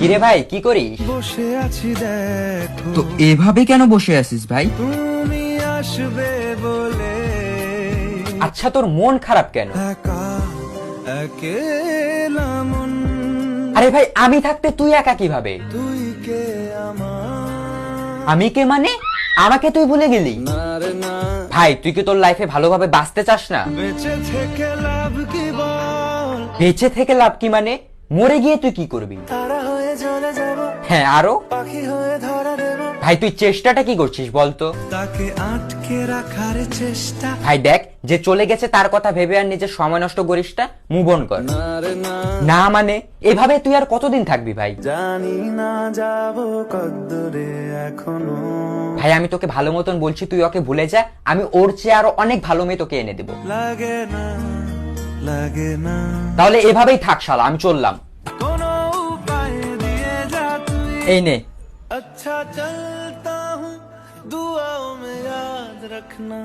কিরে ভাই কি করিস? বসে আছি দেখো তো এভাবে কেন বসে আছিস ভাই? তুমি আসবে বলে আচ্ছা তোর মন খারাপ কেন? একা একেলা মন আরে ভাই আমি থাকতে তুই একা কিভাবে? তুই কে আমার আমি কে মানে? আমাকে তুই ভুলে গেলি? না রে না ভাই তুই কি তোর লাইফে ভালোভাবে বাঁচতে চাস না? বেঁচে থেকে লাভ কি বল বেঁচে থেকে লাভ কি মানে? মরে গিয়ে তুই কি করবি? তারা হয়ে চলে যাব হ্যাঁ আরো? পাখি হয়ে ধরা দেব ভাই তুই চেষ্টাটা কি করছিস বলতো? তাকে আটকে রাখার চেষ্টা ভাই দেখ যে চলে গেছে তার কথা ভেবে আর নিজের সময় নষ্ট করিস না, মুভ অন কর। না রে না না মানে এভাবে তুই আর কতদিন থাকবি ভাই? জানি না যাব কদ্দূরে এখনো ভাই আমি তোকে ভালো মতন বলছি তুই ওকে ভুলে যা, আমি ওর চেয়ে আরো অনেক ভালো মেয়ে তোকে এনে দেবো। লাগে না লাগে না তাহলে এভাবেই থাক শালা, আমি চললাম। কোনো উপায় দিয়ে যা তুই এই নে। अच्छा चलता हूँ दुआओं में याद रखना